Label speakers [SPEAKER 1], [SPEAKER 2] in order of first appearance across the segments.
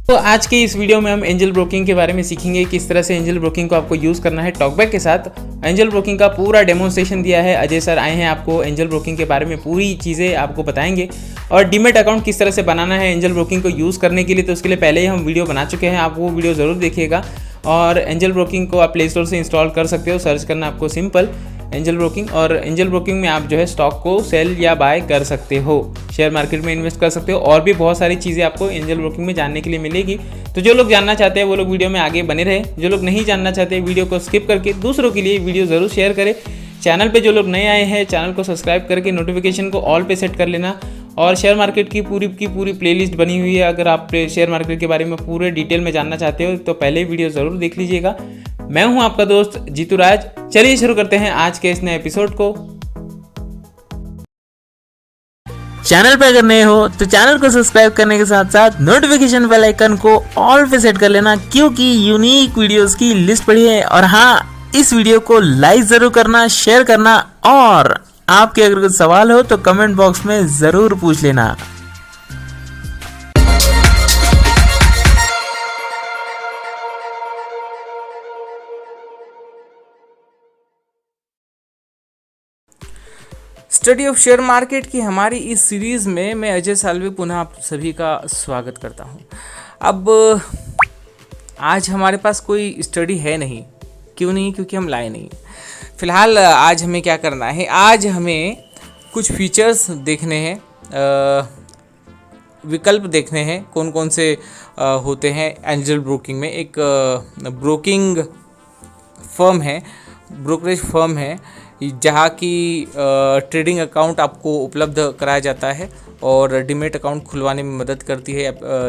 [SPEAKER 1] तो आज के इस वीडियो में हम एंजल ब्रोकिंग के बारे में सीखेंगे किस तरह से एंजल ब्रोकिंग को आपको यूज़ करना है। टॉकबैक के साथ एंजल ब्रोकिंग का पूरा डेमोन्स्ट्रेशन दिया है। अजय सर आए हैं, आपको एंजल ब्रोकिंग के बारे में पूरी चीज़ें आपको बताएंगे और डीमेट अकाउंट किस तरह से बनाना है एंजल ब्रोकिंग को यूज़ करने के लिए। तो उसके लिए पहले ही हम वीडियो बना चुके हैं, आप वो वीडियो ज़रूर देखिएगा। और एंजल ब्रोकिंग को आप प्ले स्टोर से इंस्टॉल कर सकते हो, सर्च करना आपको सिंपल एंजल ब्रोकिंग। और एंजल ब्रोकिंग में आप जो है स्टॉक को सेल या बाय कर सकते हो, शेयर मार्केट में इन्वेस्ट कर सकते हो और भी बहुत सारी चीज़ें आपको एंजल ब्रोकिंग में जानने के लिए मिलेगी। तो जो लोग जानना चाहते हैं वो लोग वीडियो में आगे बने रहे, जो लोग नहीं जानना चाहते वीडियो को स्किप करके दूसरों के लिए वीडियो ज़रूर शेयर करें। चैनल पे जो लोग नए आए हैं चैनल को सब्सक्राइब करके नोटिफिकेशन को ऑल पे सेट कर लेना। और शेयर मार्केट की पूरी प्लेलिस्ट बनी हुई है, अगर आप शेयर मार्केट के बारे में पूरे डिटेल में जानना चाहते हो तो पहले वीडियो ज़रूर देख लीजिएगा। मैं हूं आपका दोस्त जीतू राज। चलिए शुरू करते हैं आज के इस नए एपिसोड को। चैनल पे अगर नए हो तो चैनल को सब्सक्राइब करने के साथ साथ नोटिफिकेशन बेल आइकन को ऑल पे सेट कर लेना, क्योंकि यूनिक वीडियोस की लिस्ट पड़ी है। और हाँ, इस वीडियो को लाइक जरूर करना, शेयर करना और आपके अगर कुछ सवाल हो तो कमेंट बॉक्स में जरूर पूछ लेना। स्टडी ऑफ शेयर मार्केट की हमारी इस सीरीज़ में मैं अजय साल्वे पुनः आप सभी का स्वागत करता हूं। अब आज हमारे पास कोई स्टडी है नहीं, क्यों नहीं? क्योंकि हम लाए नहीं। फ़िलहाल आज हमें क्या करना है, आज हमें कुछ फीचर्स देखने हैं, विकल्प देखने हैं कौन कौन से होते हैं एंजल ब्रोकिंग में। एक ब्रोकिंग फर्म है, ब्रोकरेज फर्म है जहाँ की ट्रेडिंग अकाउंट आपको उपलब्ध कराया जाता है और डीमेट अकाउंट खुलवाने में मदद करती है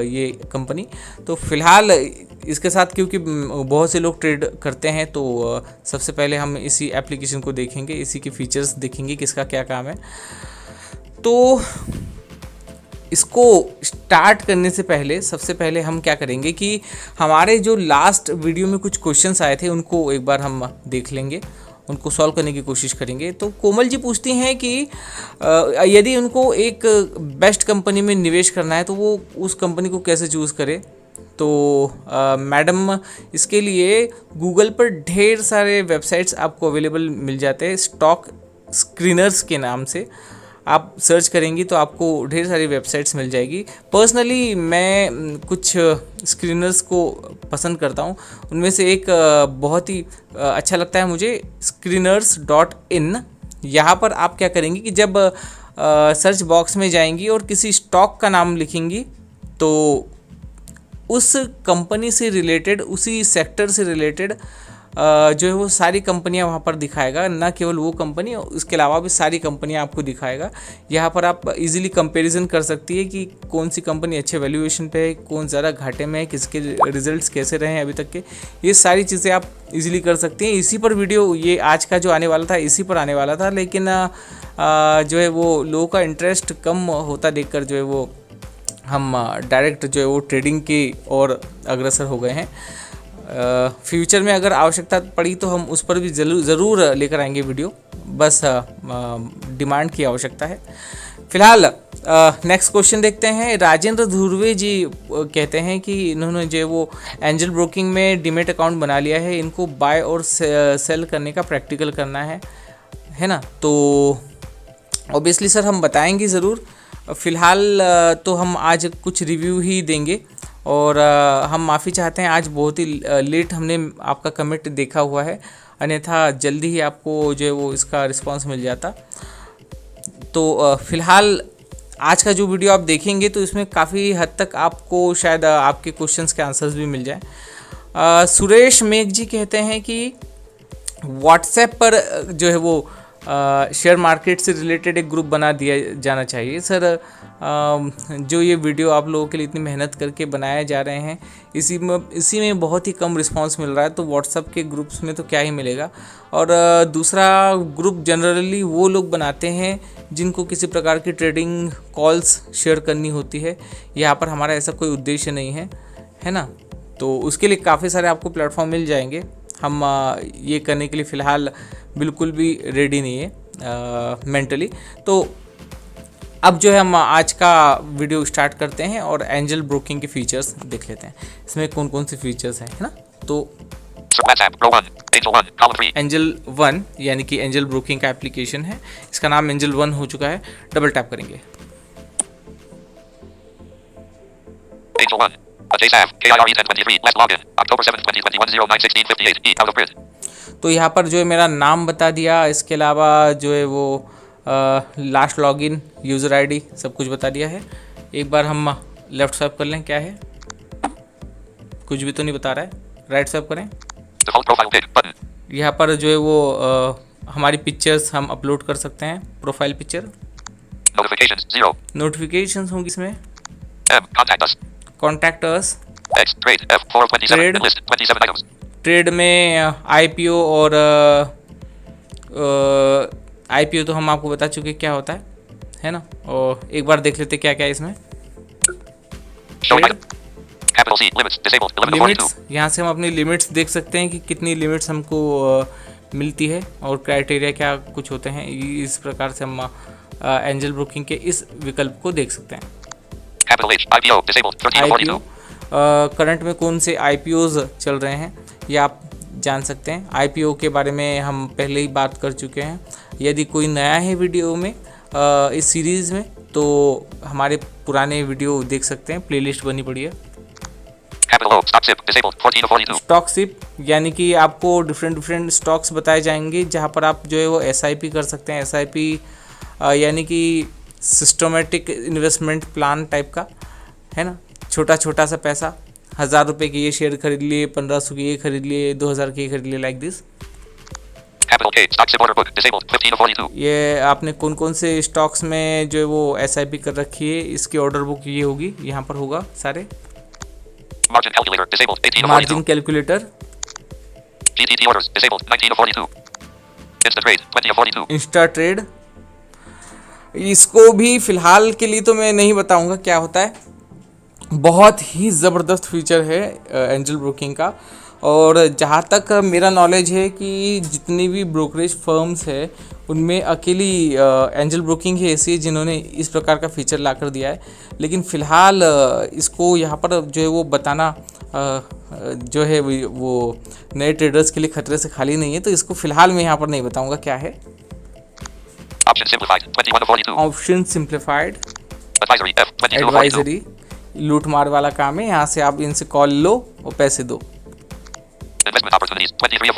[SPEAKER 1] ये कंपनी। तो फ़िलहाल इसके साथ क्योंकि बहुत से लोग ट्रेड करते हैं तो सबसे पहले हम इसी एप्लीकेशन को देखेंगे, इसी के फीचर्स देखेंगे किसका क्या काम है। तो इसको स्टार्ट करने से पहले सबसे पहले हम क्या करेंगे कि हमारे जो लास्ट वीडियो में कुछ क्वेश्चंस आए थे उनको एक बार हम देख लेंगे, उनको सॉल्व करने की कोशिश करेंगे। तो कोमल जी पूछती हैं कि यदि उनको एक बेस्ट कंपनी में निवेश करना है तो वो उस कंपनी को कैसे चूज़ करे। तो मैडम, इसके लिए गूगल पर ढेर सारे वेबसाइट्स आपको अवेलेबल मिल जाते हैं। स्टॉक स्क्रीनर्स के नाम से आप सर्च करेंगी तो आपको ढेर सारी वेबसाइट्स मिल जाएगी। पर्सनली मैं कुछ स्क्रीनर्स को पसंद करता हूँ, उनमें से एक बहुत ही अच्छा लगता है मुझे, screeners.in। यहाँ पर आप क्या करेंगी कि जब सर्च बॉक्स में जाएंगी और किसी स्टॉक का नाम लिखेंगी तो उस कंपनी से रिलेटेड, उसी सेक्टर से रिलेटेड जो है वो सारी कंपनियां वहाँ पर दिखाएगा। ना केवल वो कंपनी, उसके अलावा भी सारी कंपनियां आपको दिखाएगा। यहाँ पर आप इजीली कंपैरिजन कर सकती है कि कौन सी कंपनी अच्छे वैल्यूएशन पे है, कौन ज़्यादा घाटे में है, किसके रिजल्ट्स कैसे रहे हैं अभी तक के, ये सारी चीज़ें आप इजीली कर सकती हैं। इसी पर वीडियो ये आज का जो आने वाला था इसी पर आने वाला था, लेकिन जो है वो लोगों का इंटरेस्ट कम होता देख कर जो है वो हम डायरेक्ट जो है वो ट्रेडिंग की ओर अग्रसर हो गए हैं। फ्यूचर में अगर आवश्यकता पड़ी तो हम उस पर भी ज़रूर लेकर आएंगे वीडियो, बस डिमांड की आवश्यकता है। फिलहाल नेक्स्ट क्वेश्चन देखते हैं। राजेंद्र धुर्वे जी कहते हैं कि इन्होंने जो वो एंजल ब्रोकिंग में डीमेट अकाउंट बना लिया है, इनको बाय और सेल करने का प्रैक्टिकल करना है ना। तो ऑब्वियसली सर हम बताएंगे ज़रूर। फ़िलहाल तो हम आज कुछ रिव्यू ही देंगे और हम माफ़ी चाहते हैं, आज बहुत ही लेट हमने आपका कमेंट देखा हुआ है, अन्यथा जल्दी ही आपको जो है वो इसका रिस्पांस मिल जाता। तो फ़िलहाल आज का जो वीडियो आप देखेंगे तो इसमें काफ़ी हद तक आपको शायद आपके क्वेश्चंस के आंसर्स भी मिल जाए। सुरेश मेघ जी कहते हैं कि व्हाट्सएप पर जो है वो शेयर मार्केट से रिलेटेड एक ग्रुप बना दिया जाना चाहिए। सर जो ये वीडियो आप लोगों के लिए इतनी मेहनत करके बनाए जा रहे हैं, इसी में बहुत ही कम रिस्पांस मिल रहा है, तो व्हाट्सएप के ग्रुप्स में तो क्या ही मिलेगा। और दूसरा ग्रुप जनरली वो लोग बनाते हैं जिनको किसी प्रकार की ट्रेडिंग कॉल्स शेयर करनी होती है। यहाँ पर हमारा ऐसा कोई उद्देश्य नहीं है ना। तो उसके लिए काफ़ी सारे आपको प्लेटफॉर्म मिल जाएंगे। हम ये करने के लिए फ़िलहाल बिल्कुल भी रेडी नहीं है मेंटली। तो अब जो है हम आज का वीडियो स्टार्ट करते हैं और एंजल ब्रोकिंग के फीचर्स देख लेते हैं। इसमें कौन कौन से फीचर्स हैं, है ना। तो एंजल वन यानी कि एंजल ब्रोकिंग का एप्लीकेशन है, इसका नाम एंजल वन हो चुका है। डबल टैप करेंगे। तो यहाँ पर जो है मेरा नाम बता दिया, इसके अलावा जो है वो लास्ट लॉगिन, यूज़र आईडी सब कुछ बता दिया है। एक बार हम लेफ्ट स्वाइप कर लें, क्या है, कुछ भी तो नहीं बता रहा है। राइट स्वाइप करें, यहाँ पर जो है वो हमारी पिक्चर्स हम अपलोड कर सकते हैं, प्रोफाइल पिक्चर। नोटिफिकेशंस होंगी इसमें। कॉन्टैक्ट अस, ट्रेड में आईपीओ और आईपीओ तो हम आपको बता चुके क्या होता है ना। और एक बार देख लेते क्या क्या है इसमें। लिमिट्स, यहाँ से हम अपनी लिमिट्स देख सकते हैं कि कितनी लिमिट्स हमको मिलती है और क्राइटेरिया क्या कुछ होते हैं। इस प्रकार से हम एंजल ब्रोकिंग के इस विकल्प को देख सकते हैं। IPO करंट में कौन से IPOs चल रहे हैं ये आप जान सकते हैं। IPO के बारे में हम पहले ही बात कर चुके हैं। यदि कोई नया है वीडियो में इस सीरीज़ में तो हमारे पुराने वीडियो देख सकते हैं, प्लेलिस्ट बनी पड़ी है। स्टॉक सिप यानी कि आपको डिफरेंट स्टॉक्स बताए जाएंगे जहां पर आप जो है वो SIP कर सकते हैं। SIP यानी कि सिस्टमेटिक इन्वेस्टमेंट प्लान टाइप का, है ना। छोटा छोटा सा पैसा, 1000 रुपये के ये शेयर खरीद लिए, 1500 के ये खरीद लिए, 2000 के ये खरीद लिए, लाइक दिस। ये आपने कौन कौन से स्टॉक्स में जो है वो SIP कर रखी है, इसकी ऑर्डर बुक ये होगी, यहाँ पर होगा सारे। मार्जिन कैलकुलेटर, इंस्टा ट्रेड, इसको भी फिलहाल के लिए तो मैं नहीं बताऊंगा क्या होता है। बहुत ही ज़बरदस्त फीचर है एंजल ब्रोकिंग का। और जहाँ तक मेरा नॉलेज है कि जितनी भी ब्रोकरेज फर्म्स है उनमें अकेली एंजल ब्रोकिंग ही ऐसी है जिन्होंने इस प्रकार का फीचर ला कर दिया है। लेकिन फ़िलहाल इसको यहाँ पर जो है वो बताना जो है वो नए ट्रेडर्स के लिए खतरे से खाली नहीं है, तो इसको फ़िलहाल मैं यहाँ पर नहीं बताऊँगा क्या है। ऑप्शन सिंप्लीफाइड, एडवाइजरी, लूट मार वाला काम है। यहाँ से आप इनसे कॉल लो और पैसे दो।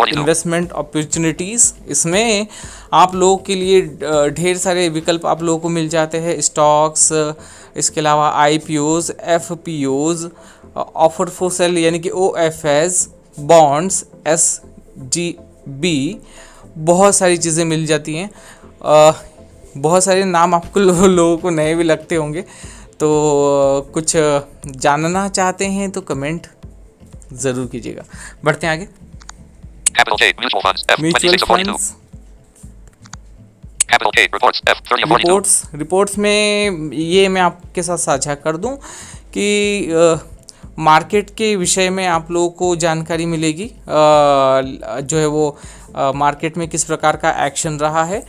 [SPEAKER 1] इन्वेस्टमेंट अपॉर्चुनिटीज़, इसमें आप लोगों के लिए ढेर सारे विकल्प आप लोगों को मिल जाते हैं। स्टॉक्स, इसके अलावा IPOs, FPOs, offer for sale यानी कि OFS, बॉन्ड्स, SGB, बहुत सारी चीज़ें मिल जाती हैं। बहुत सारे नाम आपको लोगों को नए भी लगते होंगे, तो कुछ जानना चाहते हैं तो कमेंट ज़रूर कीजिएगा। बढ़ते हैं आगे। म्यूचुअल फंड्स, रिपोर्ट्स में ये मैं आपके साथ साझा कर दूं कि मार्केट के विषय में आप लोगों को जानकारी मिलेगी। जो है वो मार्केट में किस प्रकार का एक्शन रहा है,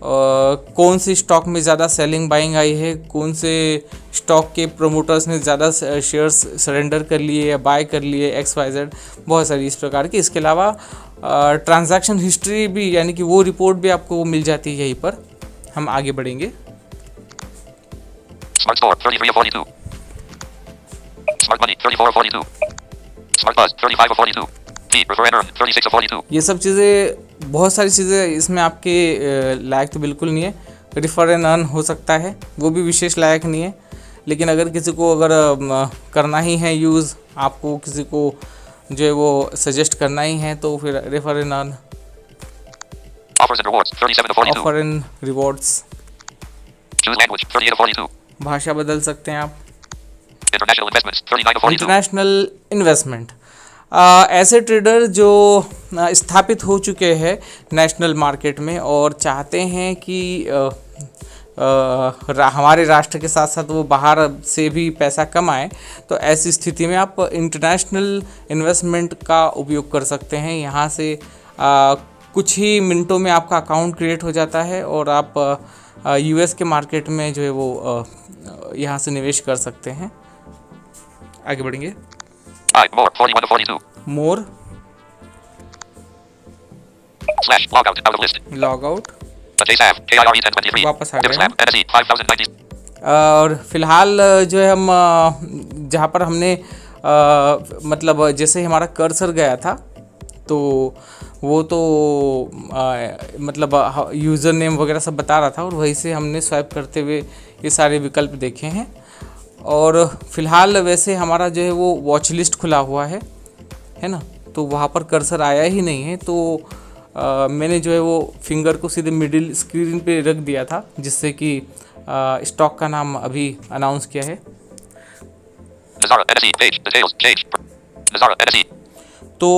[SPEAKER 1] कौन सी स्टॉक में ज़्यादा सेलिंग बाइंग आई है, कौन से स्टॉक के प्रोमोटर्स ने ज़्यादा शेयर्स सरेंडर कर लिए या बाय कर लिए, XYZ, बहुत सारी इस प्रकार की। इसके अलावा ट्रांजैक्शन हिस्ट्री भी यानी कि वो रिपोर्ट भी आपको मिल जाती है यहीं पर। हम आगे बढ़ेंगे।
[SPEAKER 2] Smart Store 3342. Smart Money 3442. Smart Buzz 3542. D Refer Enter 3642.
[SPEAKER 1] ये सब चीज़ें, बहुत सारी चीज़ें इसमें आपके लायक तो बिल्कुल नहीं है। रिफर एंड अर्न हो सकता है, वो भी विशेष लायक नहीं है। लेकिन अगर किसी को करना ही है यूज़, आपको किसी को जो है वो सजेस्ट करना ही है, तो फिर refer and earn.
[SPEAKER 2] Offers and rewards 37 to 42.
[SPEAKER 1] Offer and rewards,
[SPEAKER 2] Choose language 38 to 42.
[SPEAKER 1] भाषा बदल सकते हैं आप।
[SPEAKER 2] International investments 39 to 42.
[SPEAKER 1] International investment, ऐसे ट्रेडर जो स्थापित हो चुके हैं नेशनल मार्केट में और चाहते हैं कि हमारे राष्ट्र के साथ साथ वो बाहर से भी पैसा कमाएं, तो ऐसी स्थिति में आप इंटरनेशनल इन्वेस्टमेंट का उपयोग कर सकते हैं। यहाँ से कुछ ही मिनटों में आपका अकाउंट क्रिएट हो जाता है और आप यूएस के मार्केट में जो है वो यहाँ से निवेश कर सकते हैं। आगे बढ़ेंगे।
[SPEAKER 2] More 41 of 42.
[SPEAKER 1] More,
[SPEAKER 2] Slash log out of list.
[SPEAKER 1] Log out,
[SPEAKER 2] JSAF KIRE 1023.
[SPEAKER 1] वापस आ गए
[SPEAKER 2] Slab NSE 5090.
[SPEAKER 1] और फिलहाल जो है हम जहाँ पर हमने मतलब जैसे हमारा कर्सर गया था तो वो तो मतलब यूज़र नेम वगैरह सब बता रहा था और वहीं से हमने स्वाइप करते हुए ये सारे विकल्प देखे हैं। और फिलहाल वैसे हमारा जो है वो वॉच लिस्ट खुला हुआ है ना, तो वहाँ पर कर्सर आया ही नहीं है। तो मैंने जो है वो फिंगर को सीधे मिडिल स्क्रीन पे रख दिया था, जिससे कि स्टॉक का नाम अभी अनाउंस किया है।
[SPEAKER 2] Nazara NSE page details change. Nazara NSE.
[SPEAKER 1] तो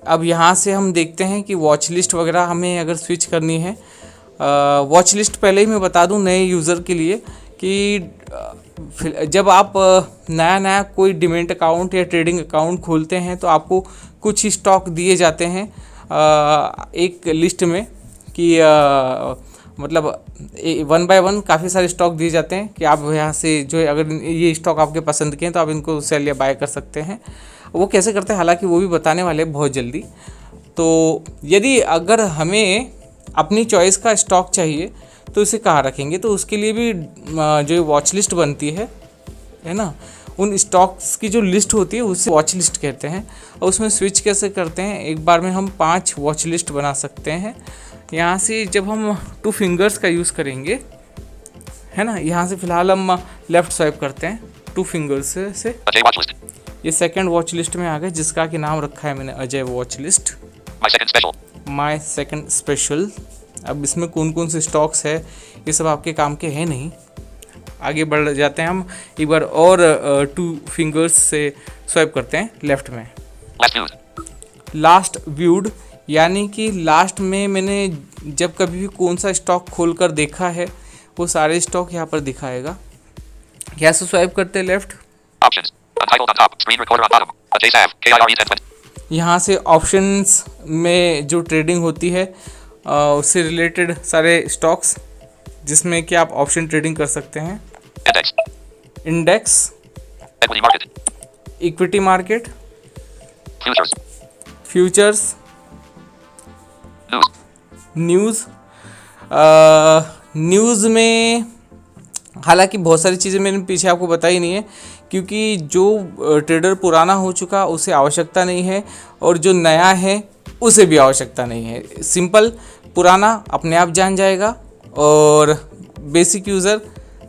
[SPEAKER 1] अब यहाँ से हम देखते हैं कि वॉच लिस्ट वगैरह हमें अगर स्विच करनी है, वॉच लिस्ट पहले ही मैं बता दूँ नए यूज़र के लिए कि जब आप नया कोई डिमेट अकाउंट या ट्रेडिंग अकाउंट खोलते हैं तो आपको कुछ स्टॉक दिए जाते हैं एक लिस्ट में कि मतलब 1 बाय 1 काफ़ी सारे स्टॉक दिए जाते हैं कि आप यहाँ से जो है अगर ये स्टॉक आपके पसंद के हैं तो आप इनको सेल या बाय कर सकते हैं। वो कैसे करते हैं हालांकि वो भी बताने वाले हैं बहुत जल्दी। तो यदि अगर हमें अपनी चॉइस का स्टॉक चाहिए तो इसे कहाँ रखेंगे, तो उसके लिए भी जो वॉच लिस्ट बनती है ना, उन स्टॉक्स की जो लिस्ट होती है उसे वॉच लिस्ट कहते हैं। और उसमें स्विच कैसे करते हैं, एक बार में हम 5 वॉच लिस्ट बना सकते हैं। यहाँ से जब हम 2 फिंगर्स का यूज़ करेंगे है ना, यहाँ से फ़िलहाल हम लेफ़्ट स्वाइप करते हैं 2 फिंगर्स से।
[SPEAKER 2] Ajay watch list.
[SPEAKER 1] ये सेकंड वॉच लिस्ट में आ गए, जिसका कि नाम रखा है मैंने Ajay watch list,
[SPEAKER 2] My second special.
[SPEAKER 1] My second special. अब इसमें कौन कौन से स्टॉक्स है ये सब आपके काम के हैं नहीं। आगे बढ़ जाते हैं हम, एक बार और 2 फिंगर्स से स्वाइप करते हैं लेफ़्ट में।
[SPEAKER 2] Last viewed.
[SPEAKER 1] लास्ट व्यूड, यानी कि लास्ट में मैंने जब कभी भी कौन सा स्टॉक खोलकर देखा है वो सारे स्टॉक यहाँ पर दिखाएगा। यहाँ से स्वाइप करते हैं left.
[SPEAKER 2] Options. Untitled on top. Screen recorder on bottom. Ajay SAF KIRE 1020.
[SPEAKER 1] यहाँ से ऑप्शंस में जो ट्रेडिंग होती है उससे रिलेटेड सारे स्टॉक्स जिसमें कि आप ऑप्शन ट्रेडिंग कर सकते हैं।
[SPEAKER 2] Index.
[SPEAKER 1] Index,
[SPEAKER 2] Equity market.
[SPEAKER 1] Equity market,
[SPEAKER 2] Futures.
[SPEAKER 1] Futures,
[SPEAKER 2] News.
[SPEAKER 1] News. News में हालांकि बहुत सारी चीज़ें मैंने पीछे आपको बताई नहीं है, क्योंकि जो ट्रेडर पुराना हो चुका उसे आवश्यकता नहीं है और जो नया है उसे भी आवश्यकता नहीं है। सिंपल, पुराना अपने आप जान जाएगा और बेसिक यूज़र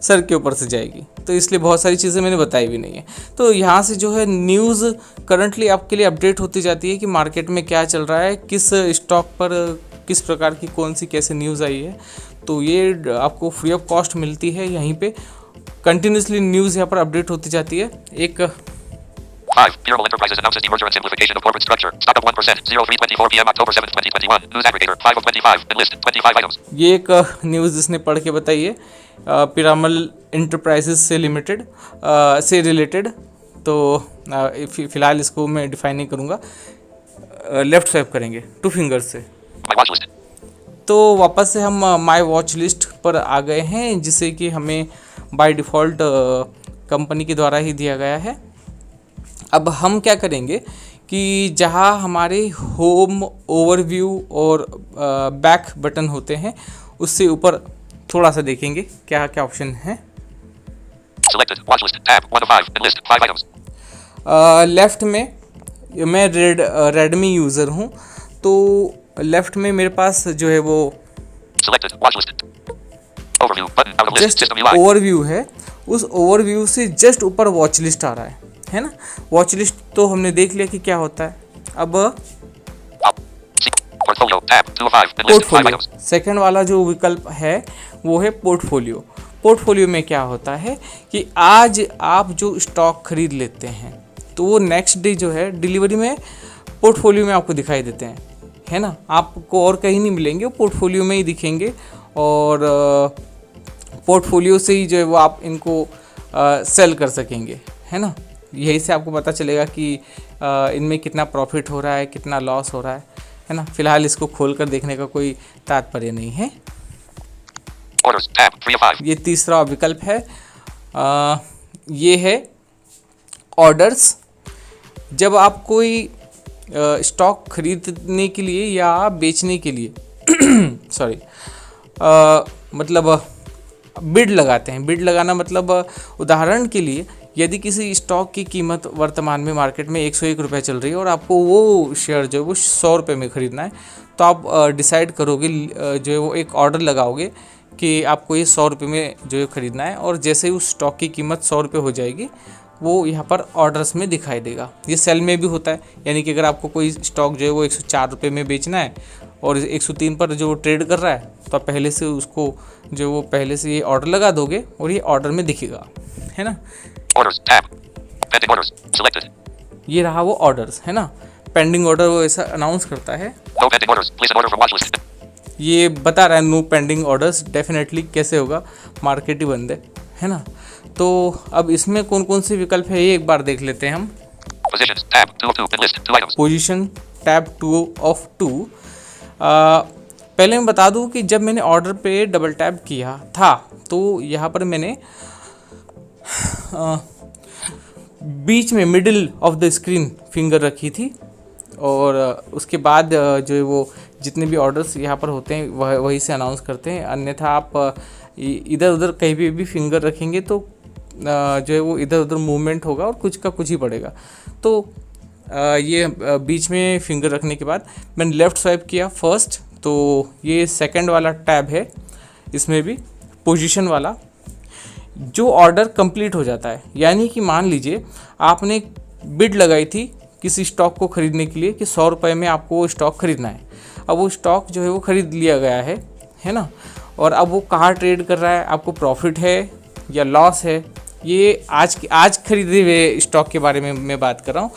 [SPEAKER 1] सर के ऊपर से जाएगी, तो इसलिए बहुत सारी चीज़ें मैंने बताई भी नहीं है। तो यहाँ से जो है न्यूज़ करंटली आपके लिए अपडेट होती जाती है कि मार्केट में क्या चल रहा है, किस स्टॉक पर किस प्रकार की कौन सी कैसे न्यूज़ आई है। तो ये आपको फ्री ऑफ कॉस्ट मिलती है, यहीं पे कंटिन्यूसली न्यूज़ यहाँ पर अपडेट होती जाती है। एक
[SPEAKER 2] 5. Purable Enterprises announces demerger and simplification of corporate structure. Stock of 1%. 0324 p.m. October 7th, 2021. News aggregator. 5 of 25. Enlist. 25 items.
[SPEAKER 1] ये एक न्यूज़ जिसने पढ़ के बताई है पिरामल इंटरप्राइजेस से लिमिटेड से रिलेटेड। तो फ़िलहाल इसको मैं डिफाइन नहीं करूँगा। लेफ़्ट स्वाइप करेंगे 2 फिंगर्स से,
[SPEAKER 2] My watch list.
[SPEAKER 1] तो वापस से हम माय वॉच लिस्ट पर आ गए हैं, जिसे कि हमें बाय डिफ़ॉल्ट कंपनी के द्वारा ही दिया गया है। अब हम क्या करेंगे कि जहाँ हमारे होम, ओवरव्यू और बैक बटन होते हैं उससे ऊपर थोड़ा सा देखेंगे क्या क्या ऑप्शन है।
[SPEAKER 2] Selected. Watch list. Tab. 1 of 5. Enlist. 5 items.
[SPEAKER 1] Left में मैं रेडमी यूज़र हूँ, तो लेफ़्ट में मेरे पास जो है वो
[SPEAKER 2] Selected. Watch list. Overview. Button. Out of list.
[SPEAKER 1] Just
[SPEAKER 2] System UI.
[SPEAKER 1] Overview है, उस ओवरव्यू से जस्ट ऊपर वॉच लिस्ट आ रहा है ना। वॉच लिस्ट तो हमने देख लिया कि क्या होता है। अब
[SPEAKER 2] Up. See. Portfolio. Tab. 2 of 5. Enlist. 5
[SPEAKER 1] portfolio,
[SPEAKER 2] items.
[SPEAKER 1] Second वाला जो विकल्प है वो है पोर्टफोलियो। पोर्टफोलियो में क्या होता है कि आज आप जो स्टॉक खरीद लेते हैं तो वो नेक्स्ट डे जो है डिलीवरी में पोर्टफोलियो में आपको दिखाई देते हैं, है ना। आपको और कहीं नहीं मिलेंगे, वो पोर्टफोलियो में ही दिखेंगे और पोर्टफोलियो से ही जो है वो आप इनको सेल कर सकेंगे, है ना। यही से आपको पता चलेगा कि इनमें कितना प्रॉफिट हो रहा है, कितना लॉस हो रहा है ना। फिलहाल इसको खोल कर देखने का कोई तात्पर्य नहीं है।
[SPEAKER 2] Orders. Tab. 3 of 5.
[SPEAKER 1] ये तीसरा विकल्प है। ये है ऑर्डर्स। जब आप कोई स्टॉक खरीदने के लिए या बेचने के लिए सॉरी मतलब बिड लगाते हैं। बिड लगाना मतलब उदाहरण के लिए यदि किसी स्टॉक की कीमत वर्तमान में मार्केट में 101 रुपये चल रही है और आपको वो शेयर जो है वो 100 रुपये में ख़रीदना है, तो आप डिसाइड करोगे, जो है वो एक ऑर्डर लगाओगे कि आपको ये 100 रुपये में जो है ख़रीदना है। और जैसे ही उस स्टॉक की कीमत 100 रुपये हो जाएगी वो यहाँ पर ऑर्डर्स में दिखाई देगा। ये सेल में भी होता है, यानी कि अगर आपको कोई स्टॉक जो है वो 104 रुपये में बेचना है और 103 पर जो ट्रेड कर रहा है, तो आप पहले से उसको जो वो पहले से ये ऑर्डर लगा दोगे और ये ऑर्डर में दिखेगा, है ना।
[SPEAKER 2] Orders. Tab. Pending orders. Selected.
[SPEAKER 1] ये रहा वो ऑर्डर्स, है ना। पेंडिंग ऑर्डर वो ऐसा अनाउंस करता है।
[SPEAKER 2] No pending orders. Place an order for watch list.
[SPEAKER 1] ये बता रहा है नो पेंडिंग ऑर्डर्स। डेफिनेटली कैसे होगा, मार्केट ही बंद है ना। तो अब इसमें कौन कौन से विकल्प है ये एक बार देख लेते हैं हम।
[SPEAKER 2] Positions. Tab. 2 of 2. Pin list. 2 items.
[SPEAKER 1] Position tab 2 of 2। पहले मैं बता दूं कि जब मैंने ऑर्डर पे डबल टैप किया था तो यहाँ पर मैंने बीच में middle of the screen finger रखी थी और उसके बाद जो है वो जितने भी ऑर्डर्स यहाँ पर होते हैं वही से अनाउंस करते हैं। अन्यथा आप इधर उधर कहीं भी फिंगर रखेंगे तो जो है वो इधर उधर मूवमेंट होगा और कुछ का कुछ ही पड़ेगा। तो ये बीच में फिंगर रखने के बाद मैंने लेफ़्ट स्वाइप किया फर्स्ट, तो ये सेकंड वाला टैब है। इसमें भी पोजीशन वाला जो ऑर्डर कंप्लीट हो जाता है, यानी कि मान लीजिए आपने बिड लगाई थी किसी स्टॉक को ख़रीदने के लिए कि 100 रुपये में आपको वो स्टॉक ख़रीदना है। अब वो स्टॉक जो है वो ख़रीद लिया गया है ना। और अब वो कहाँ ट्रेड कर रहा है, आपको प्रॉफिट है या लॉस है, ये आज खरीदे हुए स्टॉक के बारे में मैं बात कर रहा हूँ।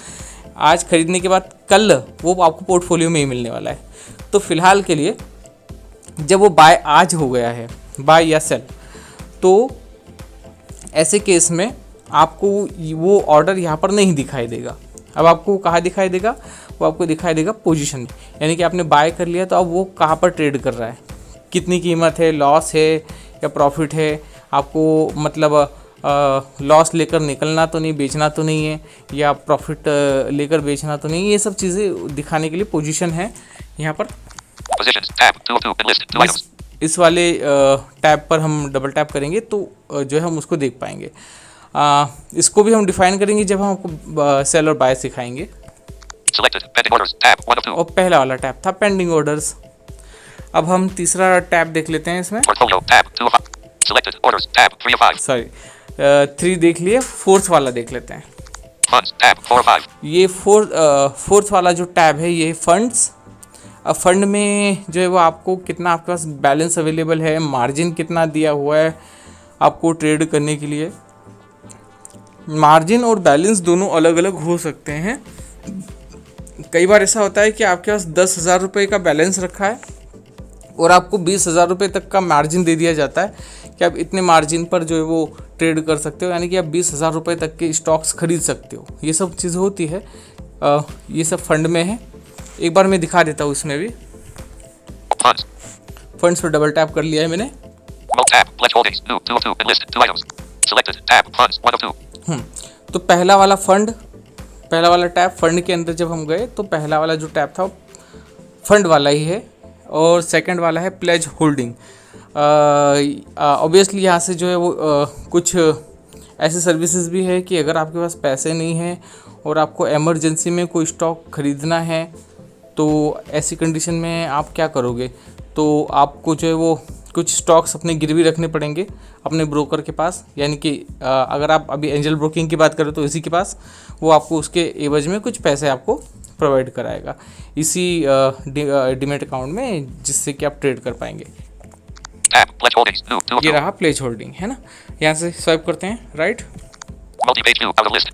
[SPEAKER 1] आज खरीदने के बाद कल वो आपको पोर्टफोलियो में ही मिलने वाला है। तो फ़िलहाल के लिए जब वो बाय आज हो गया है, बाय या सेल, तो ऐसे केस में आपको वो ऑर्डर यहाँ पर नहीं दिखाई देगा। अब आपको कहाँ दिखाई देगा, वो आपको दिखाई देगा पोजीशन में, यानी कि आपने बाय कर लिया तो अब वो कहाँ पर ट्रेड कर रहा है, कितनी कीमत है, लॉस है या प्रॉफिट है, आपको मतलब लॉस लेकर निकलना तो नहीं, बेचना तो नहीं है, या प्रॉफिट लेकर बेचना तो नहीं। ये सब चीज़ें दिखाने के लिए पोजीशन है यहाँ पर।
[SPEAKER 2] Positions. Tab. 2 of 2. Pin list. 2 items.
[SPEAKER 1] इस वाले टैब पर हम डबल टैप करेंगे तो जो है हम उसको देख पाएंगे। इसको भी हम डिफाइन करेंगे जब हम आपको सेल और बाय सिखाएंगे।
[SPEAKER 2] Selected. Pending orders. Tab. 1 of 2.
[SPEAKER 1] और पहला वाला टैब था पेंडिंग ऑर्डर्स। अब हम तीसरा टैब देख लेते हैं इसमें।
[SPEAKER 2] Portfolio. Tab. 2 of 5. Selected. Orders. Tab. 3 of 5.
[SPEAKER 1] Sorry 3 देख लिए, फोर्थ वाला देख लेते हैं।
[SPEAKER 2] Funds. Tab. 4 of 5.
[SPEAKER 1] ये फोर्थ वाला जो टैब है ये फंड्स। अब फंड में जो है वो आपको कितना आपके पास बैलेंस अवेलेबल है, मार्जिन कितना दिया हुआ है आपको ट्रेड करने के लिए। मार्जिन और बैलेंस दोनों अलग अलग हो सकते हैं। कई बार ऐसा होता है कि आपके पास 10,000 रुपये का बैलेंस रखा है और आपको 20,000 रुपये तक का मार्जिन दे दिया जाता है कि आप इतने मार्जिन पर जो है वो ट्रेड कर सकते हो, यानी कि आप 20,000 रुपये तक के स्टॉक्स खरीद सकते हो। ये सब चीज़ें होती है, ये सब फंड में है। एक बार मैं दिखा देता हूँ इसमें भी।
[SPEAKER 2] Funds.
[SPEAKER 1] फंड्स पर डबल टैप कर लिया है मैंने।
[SPEAKER 2] Mult tab. Pledge holdings. 2 of 2. Pin list. 2 items. Selected. Tab. Funds. 1 of 2.
[SPEAKER 1] तो पहला वाला टैब फंड के अंदर जब हम गए तो पहला वाला जो टैब था वो फंड वाला ही है और सेकंड वाला है प्लेज होल्डिंग। ऑब्वियसली यहाँ से जो है वो कुछ ऐसे सर्विसेज भी है कि अगर आपके पास पैसे नहीं हैं और आपको इमरजेंसी में कोई स्टॉक खरीदना है तो ऐसी कंडीशन में आप क्या करोगे, तो आपको जो है वो कुछ स्टॉक्स अपने गिरवी रखने पड़ेंगे अपने ब्रोकर के पास। यानी कि अगर आप अभी एंजल ब्रोकिंग की बात करें तो इसी के पास, वो आपको उसके एवज में कुछ पैसे आपको प्रोवाइड कराएगा इसी डीमैट अकाउंट में, जिससे कि आप ट्रेड कर पाएंगे।
[SPEAKER 2] Tab. Pledge holdings. 2 of
[SPEAKER 1] ये
[SPEAKER 2] 2.
[SPEAKER 1] रहा प्लेज होल्डिंग, है ना। यहाँ से स्वाइप करते हैं right.
[SPEAKER 2] Multi-page view. Out of list.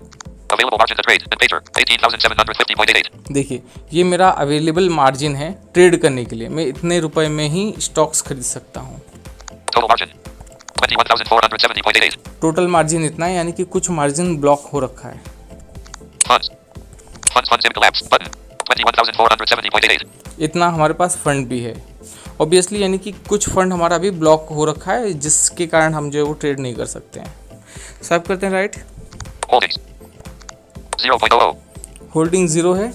[SPEAKER 2] Available margin to trade. And pager. 18,750.88.
[SPEAKER 1] देखिए ये मेरा अवेलेबल मार्जिन है ट्रेड करने के लिए, मैं इतने रुपए में ही स्टॉक्स खरीद सकता हूँ।
[SPEAKER 2] Total margin. 21,470.88.
[SPEAKER 1] टोटल मार्जिन इतना है, यानी कि कुछ मार्जिन ब्लॉक हो रखा है।
[SPEAKER 2] Funds. Funds in collapse. Button. 21,470.88.
[SPEAKER 1] इतना हमारे पास फंड भी है ऑब्वियसली यानी कि कुछ फंड हमारा अभी ब्लॉक हो रखा है, जिसके कारण हम जो है वो ट्रेड नहीं कर सकते हैं। स्वाइप करते हैं राइट।
[SPEAKER 2] Holdings 0.00.
[SPEAKER 1] होल्डिंग 0 है,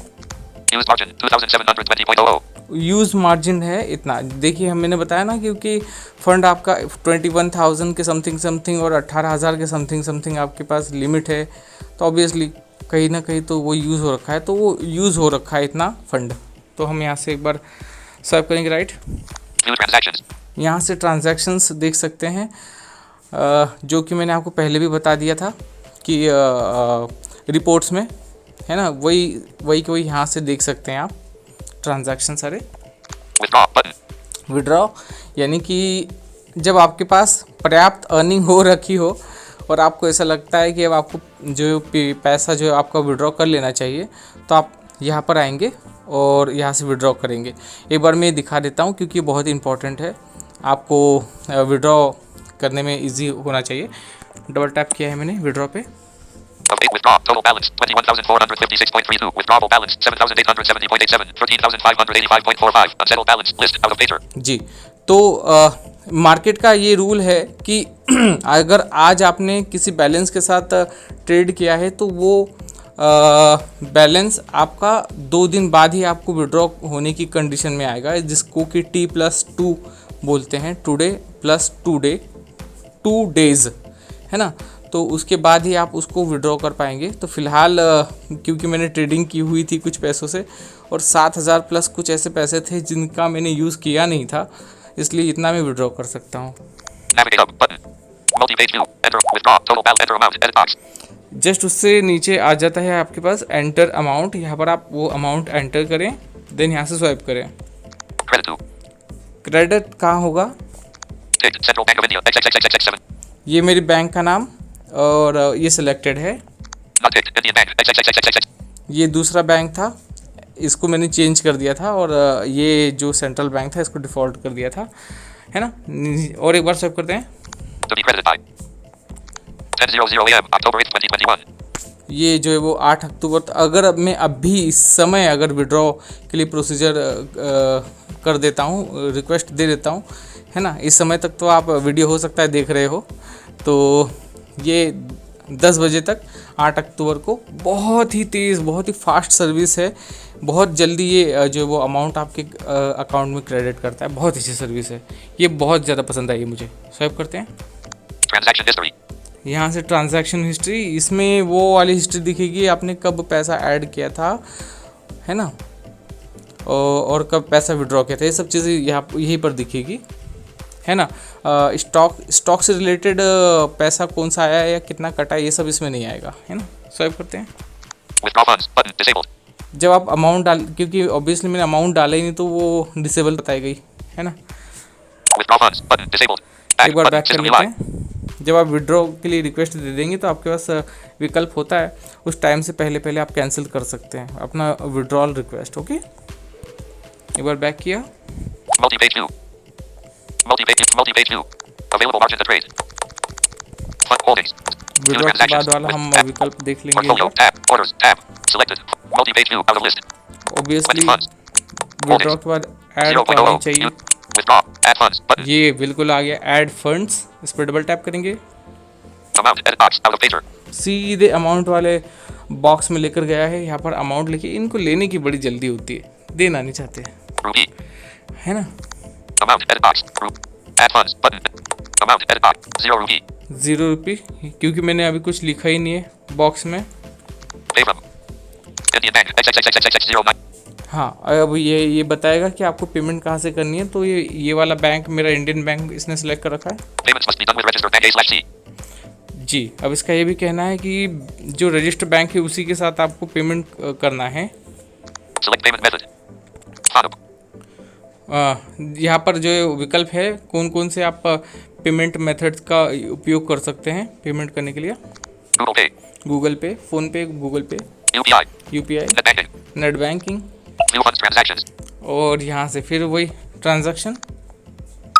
[SPEAKER 2] Used margin 2720.00.
[SPEAKER 1] यूज़ मार्जिन है इतना। देखिए मैंने बताया ना, क्योंकि फ़ंड आपका 21,000 के समथिंग और 18,000 के समथिंग आपके पास लिमिट है, तो ऑब्वियसली कहीं ना कहीं तो वो यूज़ हो रखा है, तो वो यूज़ हो रखा है इतना फंड। तो हम यहाँ से एक बार स्वाइप करेंगे राइट।
[SPEAKER 2] View transactions.
[SPEAKER 1] यहाँ से ट्रांजैक्शंस देख सकते हैं, जो कि मैंने आपको पहले भी बता दिया था कि रिपोर्ट्स में है ना, वही यहाँ से देख सकते हैं आप ट्रांजैक्शन सारे।
[SPEAKER 2] Withdraw button.
[SPEAKER 1] विड्रॉ यानी कि जब आपके पास पर्याप्त अर्निंग हो रखी हो और आपको ऐसा लगता है कि अब आपको जो पैसा जो है आपका विड्रॉ कर लेना चाहिए, तो आप यहाँ पर आएंगे और यहाँ से विड्रॉ करेंगे। एक बार मैं दिखा देता हूँ, क्योंकि बहुत इंपॉर्टेंट है, आपको विड्रॉ करने में इजी होना चाहिए। डबल टैप किया है मैंने विड्रॉ पे।
[SPEAKER 2] Of 8 withdraw. Total balance 21,456.32. Withdrawable balance 7,870.87. 13,585.45. Unsettled balance list out of pager.
[SPEAKER 1] जी, तो मार्केट का ये रूल है कि अगर आज आपने किसी बैलेंस के साथ ट्रेड किया है, तो वो बैलेंस आपका 2 दिन बाद ही आपको विड्रॉ होने की कंडीशन में आएगा, जिसको कि T+2 बोलते हैं, टुडे प्लस 2 डेज़ है ना। तो उसके बाद ही आप उसको विड्रॉ कर पाएंगे। तो फ़िलहाल क्योंकि मैंने ट्रेडिंग की हुई थी कुछ पैसों से, और 7,000 प्लस कुछ ऐसे पैसे थे जिनका मैंने यूज़ किया नहीं था, इसलिए इतना मैं विड्रॉ कर सकता हूँ।
[SPEAKER 2] Navigate up button. Multi-page view. Enter withdraw. Total balance. Enter amount. Edit box.
[SPEAKER 1] Just उससे नीचे आ जाता है आपके पास एंटर अमाउंट, यहाँ पर आप वो अमाउंट एंटर करें, देन यहाँ से स्वाइप करें।
[SPEAKER 2] Credit to.
[SPEAKER 1] क्रेडिट कहाँ होगा?
[SPEAKER 2] Date. Central Bank of India. XXXXX7.
[SPEAKER 1] ये मेरी बैंक का नाम और ये सिलेक्टेड है।
[SPEAKER 2] Not date. Indian Bank. XXXXX.
[SPEAKER 1] ये दूसरा बैंक था, इसको मैंने चेंज कर दिया था, और ये जो सेंट्रल बैंक था इसको डिफ़ॉल्ट कर दिया था, है ना। और एक बार स्वाइप करते हैं।
[SPEAKER 2] To be credited by 10:00 a.m. October 8th, 2021.
[SPEAKER 1] ये जो है वो 8 अक्टूबर अगर अब मैं अभी इस समय अगर विड्रॉ के लिए प्रोसीजर कर देता हूँ, रिक्वेस्ट दे देता हूँ, है ना, इस समय तक तो आप वीडियो हो सकता है देख रहे हो, तो ये 10 बजे तक 8 अक्टूबर को बहुत ही तेज़, बहुत ही फास्ट सर्विस है, बहुत जल्दी ये जो वो अमाउंट आपके अकाउंट में क्रेडिट करता है, बहुत अच्छी सर्विस है, ये बहुत ज़्यादा पसंद आई मुझे। स्वाइप करते हैं।
[SPEAKER 2] Transaction history.
[SPEAKER 1] यहाँ से ट्रांजैक्शन हिस्ट्री, इसमें वो वाली हिस्ट्री दिखेगी आपने कब पैसा ऐड किया था, है ना, और कब पैसा विड्रॉ किया था, ये सब चीज़ें यहाँ यहीं पर दिखेगी, है ना। स्टॉक से रिलेटेड पैसा कौन सा आया है या कितना कटा है, ये सब इसमें नहीं आएगा, है ना। स्वाइप करते हैं।
[SPEAKER 2] Withdraw funds button disabled.
[SPEAKER 1] जब आप अमाउंट डाल, क्योंकि ऑब्वियसली मैंने अमाउंट डाला ही नहीं, तो वो डिसेबल बताई गई, है ना।
[SPEAKER 2] Withdraw funds button disabled.
[SPEAKER 1] एक
[SPEAKER 2] Back
[SPEAKER 1] बार
[SPEAKER 2] button.
[SPEAKER 1] बैक कर
[SPEAKER 2] System
[SPEAKER 1] लेते
[SPEAKER 2] UI.
[SPEAKER 1] हैं। जब आप विड्रॉ के लिए रिक्वेस्ट दे देंगे तो आपके पास विकल्प होता है, उस टाइम से पहले आप कैंसिल कर सकते हैं अपना विड्रॉल रिक्वेस्ट। ओके, एक बार बैक किया।
[SPEAKER 2] Multi-page view. Multi-page view. Available margin to trade. Fund holdings. View
[SPEAKER 1] withdraw के
[SPEAKER 2] transactions.
[SPEAKER 1] बाद वाला हम
[SPEAKER 2] Tab.
[SPEAKER 1] विकल्प देख लेंगे।
[SPEAKER 2] Portfolio. Tab. Orders. Tab. Selected. Multi-page view. Out of list.
[SPEAKER 1] Obviously
[SPEAKER 2] 20 funds.
[SPEAKER 1] Withdraw के बाद ऐड तो आना
[SPEAKER 2] 0.00.
[SPEAKER 1] चाहिए।
[SPEAKER 2] Withdraw. Add funds button.
[SPEAKER 1] ये बिल्कुल आ गया, ऐड फंड्स, इस पर डबल टैप करेंगे,
[SPEAKER 2] Amount. Edit box. Out of pager.
[SPEAKER 1] सीधे अमाउंट वाले बॉक्स में लेकर गया है। यहाँ पर अमाउंट लिखी, इनको लेने की बड़ी जल्दी होती है, देना नहीं चाहते,
[SPEAKER 2] Rupee.
[SPEAKER 1] है ना।
[SPEAKER 2] Amount. Edit box. Add funds button. Amount. Edit box. 0 rupee.
[SPEAKER 1] 0 रुपये, क्योंकि मैंने अभी कुछ लिखा ही नहीं है बॉक्स में।
[SPEAKER 2] Pay from Indian Bank. XXXXX09.
[SPEAKER 1] हाँ, अब ये बताएगा कि आपको पेमेंट कहाँ से करनी है, तो ये वाला बैंक मेरा इंडियन बैंक इसने सेलेक्ट कर रखा है।
[SPEAKER 2] Payments must be done with registered bank A/C.
[SPEAKER 1] जी, अब इसका ये भी कहना है कि जो रजिस्टर बैंक है उसी के साथ आपको पेमेंट करना है।
[SPEAKER 2] Select payment method. Fathom.
[SPEAKER 1] यहाँ पर जो विकल्प है, कौन कौन से आप पेमेंट मेथड्स का उपयोग कर सकते हैं पेमेंट करने के लिए।
[SPEAKER 2] Google Pay.
[SPEAKER 1] गूगल पे, फ़ोन पे, गूगल पे,
[SPEAKER 2] UPI.
[SPEAKER 1] UPI,
[SPEAKER 2] Net banking.
[SPEAKER 1] Net banking,
[SPEAKER 2] View funds transactions.
[SPEAKER 1] और यहाँ से फिर वही transaction,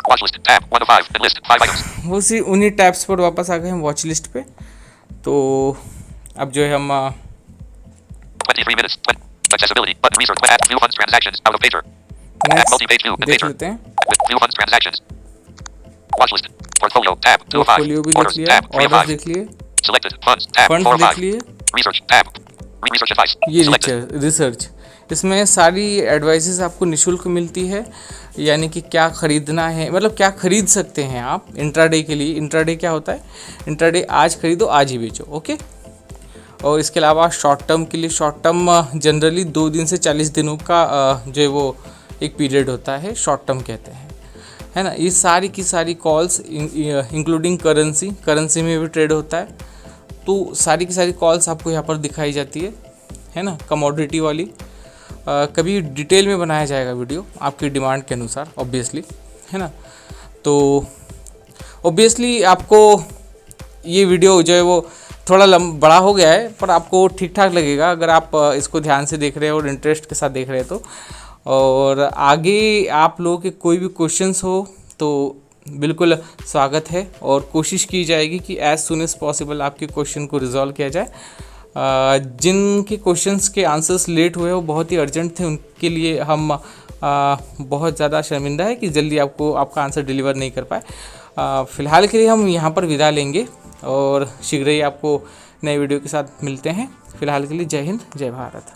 [SPEAKER 2] Watch list. Tab. 1 of 5. And list. 5 items.
[SPEAKER 1] उसी उन्हीं टैब्स पर वापस आ गए हम वॉच लिस्ट पे। तो अब जो है हम
[SPEAKER 2] 23 minutes. Accessibility. Button research. Add view funds transactions. Out of pager. Add
[SPEAKER 1] next
[SPEAKER 2] multi-page view. And
[SPEAKER 1] देख
[SPEAKER 2] pager.
[SPEAKER 1] लेते हैं।
[SPEAKER 2] With view funds transactions. Watch list. Portfolio tab 2 of 5.
[SPEAKER 1] Portfolio भी देख
[SPEAKER 2] Orders
[SPEAKER 1] लिया,
[SPEAKER 2] tab 3 of
[SPEAKER 1] ऑर्डर्स
[SPEAKER 2] 5.
[SPEAKER 1] देख लिए,
[SPEAKER 2] Selected funds tab 4
[SPEAKER 1] funds
[SPEAKER 2] of
[SPEAKER 1] देख
[SPEAKER 2] 5.
[SPEAKER 1] लिए,
[SPEAKER 2] Research tab. Research advice.
[SPEAKER 1] ये
[SPEAKER 2] Selected.
[SPEAKER 1] रिसर्च, इसमें सारी एडवाइसेस आपको निशुल्क मिलती है, यानी कि क्या ख़रीदना है, मतलब क्या ख़रीद सकते हैं आप इंट्राडे के लिए। इंट्राडे क्या होता है, इंट्राडे आज खरीदो आज ही बेचो, ओके। और इसके अलावा शॉर्ट टर्म के लिए, शॉर्ट टर्म जनरली 2 दिन से 40 दिनों का जो है वो एक पीरियड होता है, शॉर्ट टर्म कहते हैं, है ना। ये सारी की सारी कॉल्स इंक्लूडिंग करेंसी में भी ट्रेड होता है, तो सारी की सारी कॉल्स आपको यहाँ पर दिखाई जाती है ना। कमोडिटी वाली कभी डिटेल में बनाया जाएगा वीडियो आपकी डिमांड के अनुसार, ऑब्वियसली, है ना। तो ऑब्वियसली आपको ये वीडियो जो है वो थोड़ा बड़ा हो गया है, पर आपको ठीक ठाक लगेगा अगर आप इसको ध्यान से देख रहे हो और इंटरेस्ट के साथ देख रहे हैं तो। और आगे आप लोगों के कोई भी क्वेश्चंस हो तो बिल्कुल स्वागत है, और कोशिश की जाएगी कि एज सुन एज पॉसिबल आपके क्वेश्चन को रिजॉल्व किया जाए। जिनके क्वेश्चंस के आंसर्स लेट हुए वो बहुत ही अर्जेंट थे, उनके लिए हम बहुत ज़्यादा शर्मिंदा है कि जल्दी आपको आपका आंसर डिलीवर नहीं कर पाए। फ़िलहाल के लिए हम यहाँ पर विदा लेंगे और शीघ्र ही आपको नए वीडियो के साथ मिलते हैं। फ़िलहाल के लिए जय हिंद, जय भारत।